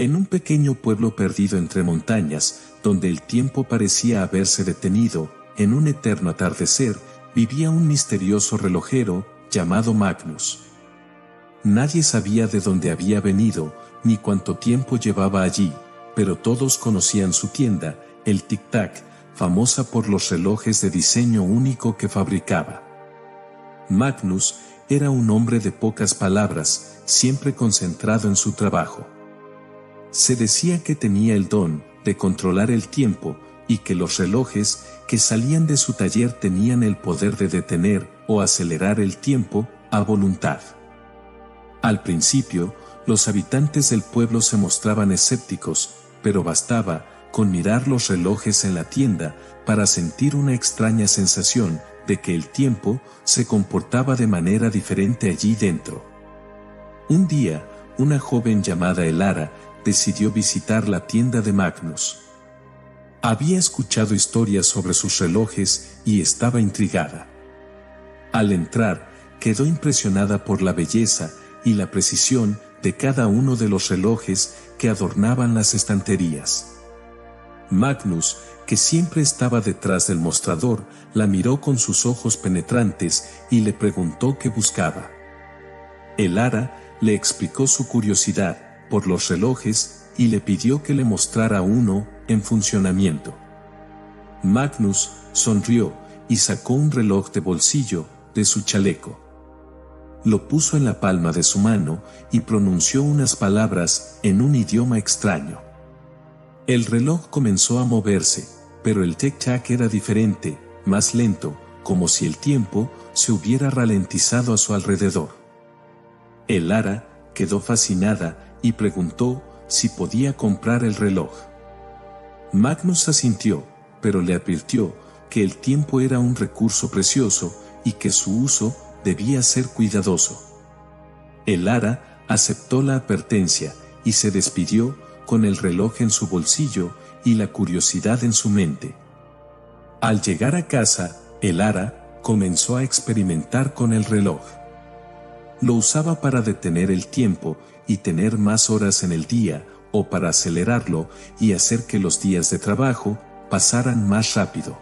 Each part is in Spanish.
En un pequeño pueblo perdido entre montañas, donde el tiempo parecía haberse detenido, en un eterno atardecer, vivía un misterioso relojero, llamado Magnus. Nadie sabía de dónde había venido, ni cuánto tiempo llevaba allí, pero todos conocían su tienda, el Tic-Tac, famosa por los relojes de diseño único que fabricaba. Magnus era un hombre de pocas palabras, siempre concentrado en su trabajo. Se decía que tenía el don de controlar el tiempo y que los relojes que salían de su taller tenían el poder de detener o acelerar el tiempo a voluntad. Al principio, los habitantes del pueblo se mostraban escépticos, pero bastaba con mirar los relojes en la tienda para sentir una extraña sensación de que el tiempo se comportaba de manera diferente allí dentro. Un día, una joven llamada Elara decidió visitar la tienda de Magnus. Había escuchado historias sobre sus relojes y estaba intrigada. Al entrar, quedó impresionada por la belleza y la precisión de cada uno de los relojes que adornaban las estanterías. Magnus, que siempre estaba detrás del mostrador, la miró con sus ojos penetrantes y le preguntó qué buscaba. Elara le explicó su curiosidad por los relojes y le pidió que le mostrara uno en funcionamiento. Magnus sonrió y sacó un reloj de bolsillo de su chaleco. Lo puso en la palma de su mano y pronunció unas palabras en un idioma extraño. El reloj comenzó a moverse, pero el tic-tac era diferente, más lento, como si el tiempo se hubiera ralentizado a su alrededor. Elara quedó fascinada y preguntó si podía comprar el reloj. Magnus asintió, pero le advirtió que el tiempo era un recurso precioso y que su uso debía ser cuidadoso. Elara aceptó la advertencia y se despidió con el reloj en su bolsillo y la curiosidad en su mente. Al llegar a casa, Elara comenzó a experimentar con el reloj. Lo usaba para detener el tiempo y tener más horas en el día, o para acelerarlo y hacer que los días de trabajo pasaran más rápido.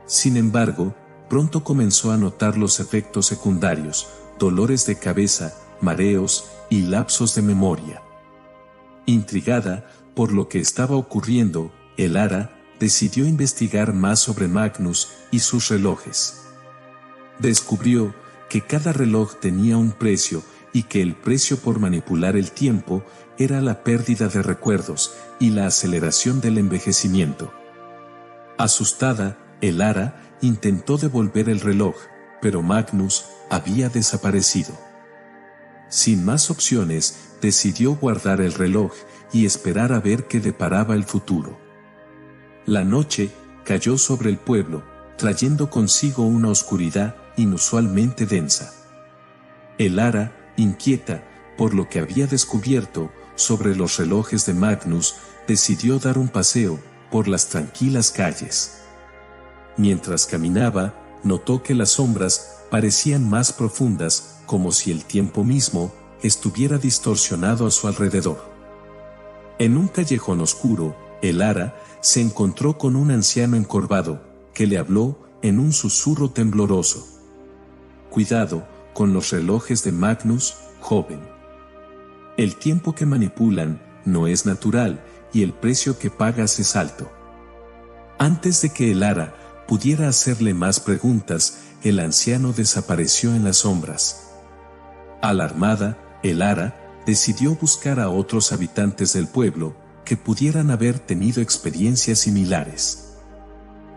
Sin embargo, pronto comenzó a notar los efectos secundarios, dolores de cabeza, mareos y lapsos de memoria. Intrigada por lo que estaba ocurriendo, Elara decidió investigar más sobre Magnus y sus relojes. Descubrió que cada reloj tenía un precio y que el precio por manipular el tiempo era la pérdida de recuerdos y la aceleración del envejecimiento. Asustada, Elara intentó devolver el reloj, pero Magnus había desaparecido. Sin más opciones, decidió guardar el reloj y esperar a ver qué deparaba el futuro. La noche cayó sobre el pueblo, trayendo consigo una oscuridad inusualmente densa. Elara, inquieta por lo que había descubierto sobre los relojes de Magnus, decidió dar un paseo por las tranquilas calles. Mientras caminaba, notó que las sombras parecían más profundas, como si el tiempo mismo estuviera distorsionado a su alrededor. En un callejón oscuro, Elara se encontró con un anciano encorvado, que le habló en un susurro tembloroso. «Cuidado con los relojes de Magnus, joven. El tiempo que manipulan no es natural y el precio que pagas es alto». Antes de que Elara pudiera hacerle más preguntas, el anciano desapareció en las sombras. Alarmada, Elara decidió buscar a otros habitantes del pueblo que pudieran haber tenido experiencias similares.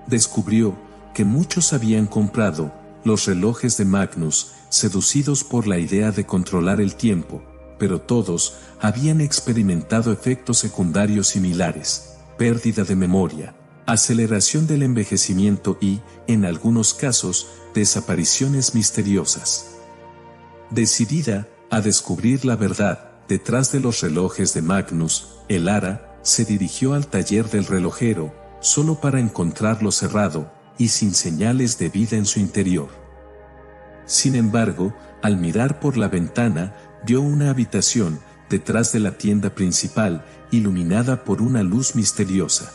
Descubrió que muchos habían comprado los relojes de Magnus, seducidos por la idea de controlar el tiempo, pero todos habían experimentado efectos secundarios similares: pérdida de memoria, aceleración del envejecimiento y, en algunos casos, desapariciones misteriosas. Decidida a descubrir la verdad detrás de los relojes de Magnus, Elara se dirigió al taller del relojero, solo para encontrarlo cerrado y sin señales de vida en su interior. Sin embargo, al mirar por la ventana, vio una habitación detrás de la tienda principal, iluminada por una luz misteriosa.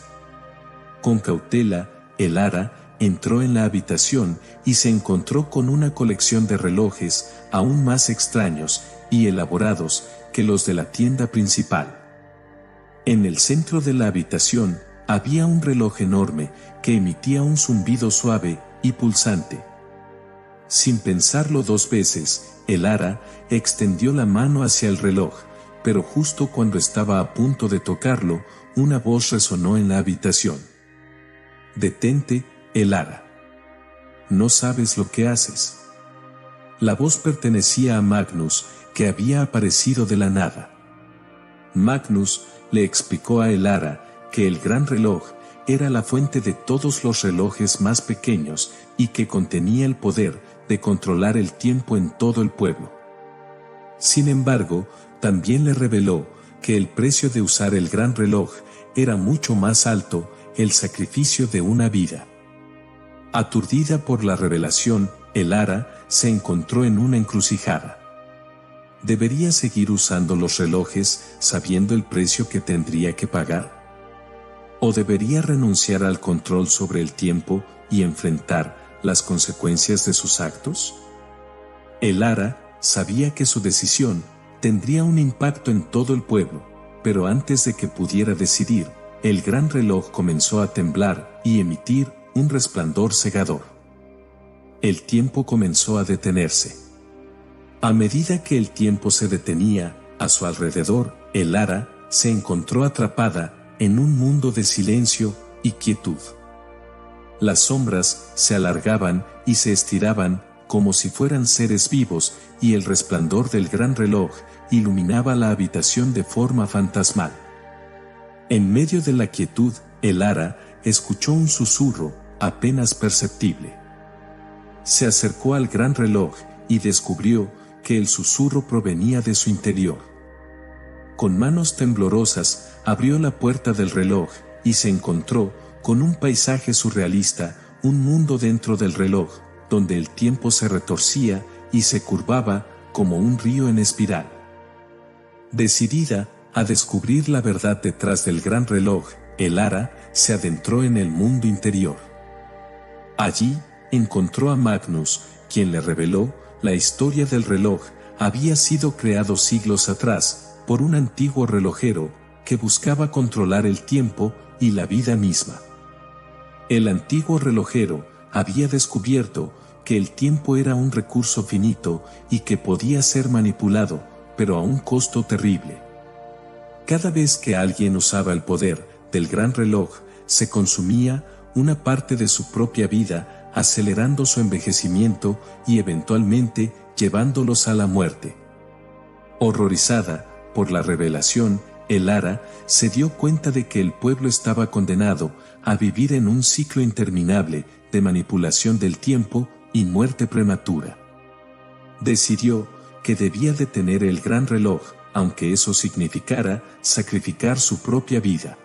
Con cautela, el Ara entró en la habitación y se encontró con una colección de relojes aún más extraños y elaborados que los de la tienda principal. En el centro de la habitación había un reloj enorme que emitía un zumbido suave y pulsante. Sin pensarlo dos veces, el Ara extendió la mano hacia el reloj, pero justo cuando estaba a punto de tocarlo, una voz resonó en la habitación. «Detente, el Ara. No sabes lo que haces». La voz pertenecía a Magnus, que había aparecido de la nada. Magnus le explicó a el Ara que el gran reloj era la fuente de todos los relojes más pequeños y que contenía el poder de controlar el tiempo en todo el pueblo. Sin embargo, también le reveló que el precio de usar el gran reloj era mucho más alto, el sacrificio de una vida. Aturdida por la revelación, el Ara se encontró en una encrucijada. ¿Debería seguir usando los relojes sabiendo el precio que tendría que pagar? ¿O debería renunciar al control sobre el tiempo y enfrentar las consecuencias de sus actos? El Ara sabía que su decisión tendría un impacto en todo el pueblo, pero antes de que pudiera decidir, el gran reloj comenzó a temblar y emitir un resplandor cegador. El tiempo comenzó a detenerse. A medida que el tiempo se detenía a su alrededor, el Ara se encontró atrapada en un mundo de silencio y quietud. Las sombras se alargaban y se estiraban como si fueran seres vivos, y el resplandor del gran reloj iluminaba la habitación de forma fantasmal. En medio de la quietud, el Ara escuchó un susurro apenas perceptible. Se acercó al gran reloj y descubrió que el susurro provenía de su interior. Con manos temblorosas abrió la puerta del reloj y se encontró con un paisaje surrealista, un mundo dentro del reloj, donde el tiempo se retorcía y se curvaba como un río en espiral. Decidida a descubrir la verdad detrás del gran reloj, el Ara se adentró en el mundo interior. Allí encontró a Magnus, quien le reveló la historia del reloj había sido creado siglos atrás por un antiguo relojero que buscaba controlar el tiempo y la vida misma. El antiguo relojero había descubierto que el tiempo era un recurso finito y que podía ser manipulado, pero a un costo terrible. Cada vez que alguien usaba el poder del gran reloj, se consumía una parte de su propia vida, acelerando su envejecimiento y eventualmente llevándolos a la muerte. Horrorizada por la revelación, el Ara se dio cuenta de que el pueblo estaba condenado a vivir en un ciclo interminable de manipulación del tiempo y muerte prematura. Decidió que debía detener el gran reloj, aunque eso significara sacrificar su propia vida.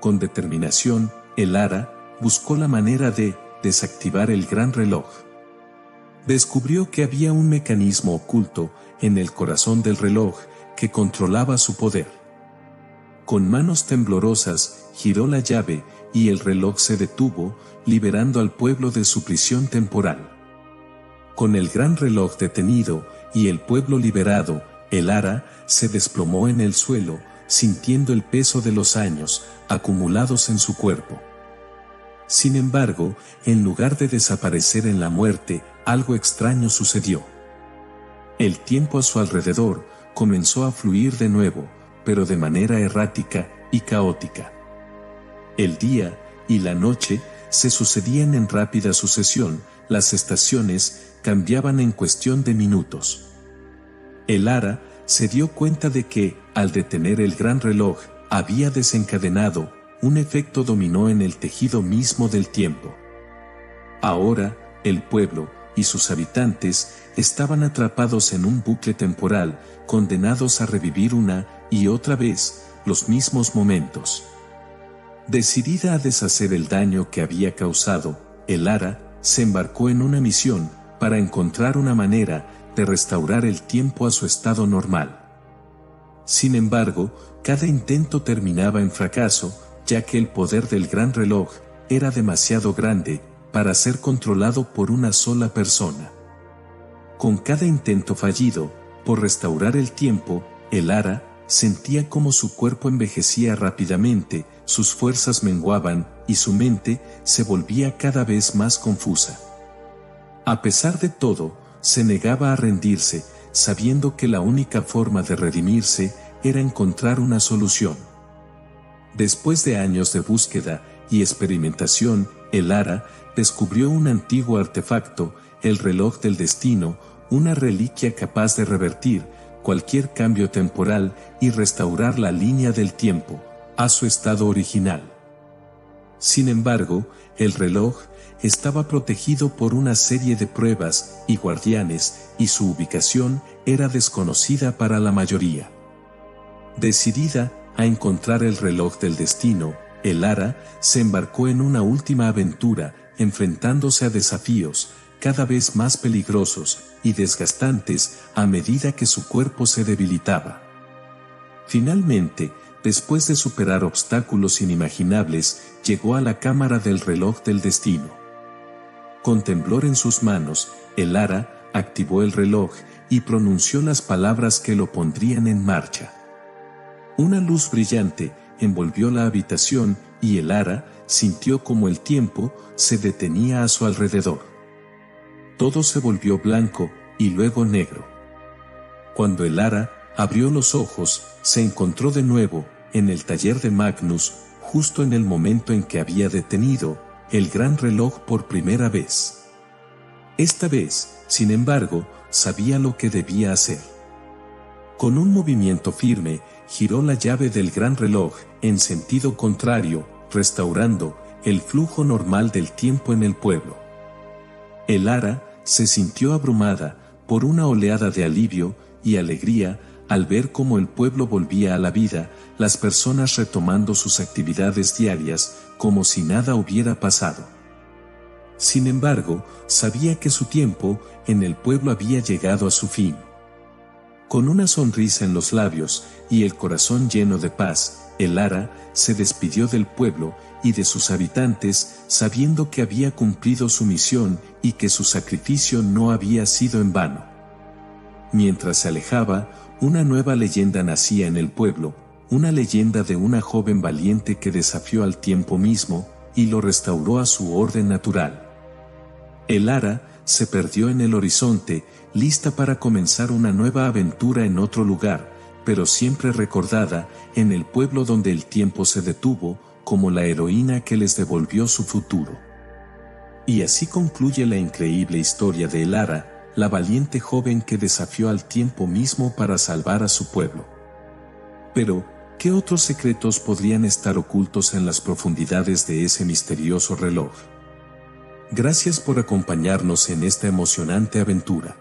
Con determinación, el Ara buscó la manera de desactivar el gran reloj. Descubrió que había un mecanismo oculto en el corazón del reloj que controlaba su poder. Con manos temblorosas, giró la llave y el reloj se detuvo, liberando al pueblo de su prisión temporal. Con el gran reloj detenido y el pueblo liberado, el Ara se desplomó en el suelo, sintiendo el peso de los años acumulados en su cuerpo. Sin embargo, en lugar de desaparecer en la muerte, algo extraño sucedió. El tiempo a su alrededor comenzó a fluir de nuevo, pero de manera errática y caótica. El día y la noche se sucedían en rápida sucesión, las estaciones cambiaban en cuestión de minutos. El Ara se dio cuenta de que, al detener el gran reloj, había desencadenado un efecto dominó en el tejido mismo del tiempo. Ahora, el pueblo y sus habitantes estaban atrapados en un bucle temporal, condenados a revivir una y otra vez los mismos momentos. Decidida a deshacer el daño que había causado, el Ara se embarcó en una misión para encontrar una manera de restaurar el tiempo a su estado normal. Sin embargo, cada intento terminaba en fracaso, ya que el poder del gran reloj era demasiado grande para ser controlado por una sola persona. Con cada intento fallido por restaurar el tiempo, el Ara sentía como su cuerpo envejecía rápidamente, sus fuerzas menguaban y su mente se volvía cada vez más confusa. A pesar de todo, se negaba a rendirse, sabiendo que la única forma de redimirse era encontrar una solución. Después de años de búsqueda y experimentación, el Ara descubrió un antiguo artefacto, el reloj del destino, una reliquia capaz de revertir cualquier cambio temporal y restaurar la línea del tiempo a su estado original. Sin embargo, el reloj estaba protegido por una serie de pruebas y guardianes, y su ubicación era desconocida para la mayoría. Decidida a encontrar el reloj del destino, el Ara se embarcó en una última aventura, enfrentándose a desafíos cada vez más peligrosos y desgastantes a medida que su cuerpo se debilitaba. Finalmente, después de superar obstáculos inimaginables, llegó a la cámara del reloj del destino. Con temblor en sus manos, el Ara activó el reloj y pronunció las palabras que lo pondrían en marcha. Una luz brillante envolvió la habitación y el Ara sintió como el tiempo se detenía a su alrededor. Todo se volvió blanco y luego negro. Cuando el Ara abrió los ojos, se encontró de nuevo en el taller de Magnus, justo en el momento en que había detenido el gran reloj por primera vez. Esta vez, sin embargo, sabía lo que debía hacer. Con un movimiento firme, giró la llave del gran reloj en sentido contrario, restaurando el flujo normal del tiempo en el pueblo. El Ara se sintió abrumada por una oleada de alivio y alegría al ver cómo el pueblo volvía a la vida, las personas retomando sus actividades diarias como si nada hubiera pasado. Sin embargo, sabía que su tiempo en el pueblo había llegado a su fin. Con una sonrisa en los labios y el corazón lleno de paz, el Ara se despidió del pueblo y de sus habitantes, sabiendo que había cumplido su misión y que su sacrificio no había sido en vano. Mientras se alejaba, una nueva leyenda nacía en el pueblo, una leyenda de una joven valiente que desafió al tiempo mismo y lo restauró a su orden natural. El Ara se perdió en el horizonte, lista para comenzar una nueva aventura en otro lugar, pero siempre recordada en el pueblo donde el tiempo se detuvo, como la heroína que les devolvió su futuro. Y así concluye la increíble historia de el Ara, la valiente joven que desafió al tiempo mismo para salvar a su pueblo. Pero, ¿qué otros secretos podrían estar ocultos en las profundidades de ese misterioso reloj? Gracias por acompañarnos en esta emocionante aventura.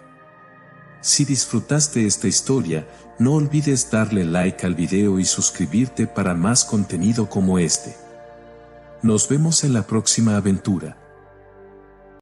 Si disfrutaste esta historia, no olvides darle like al video y suscribirte para más contenido como este. Nos vemos en la próxima aventura.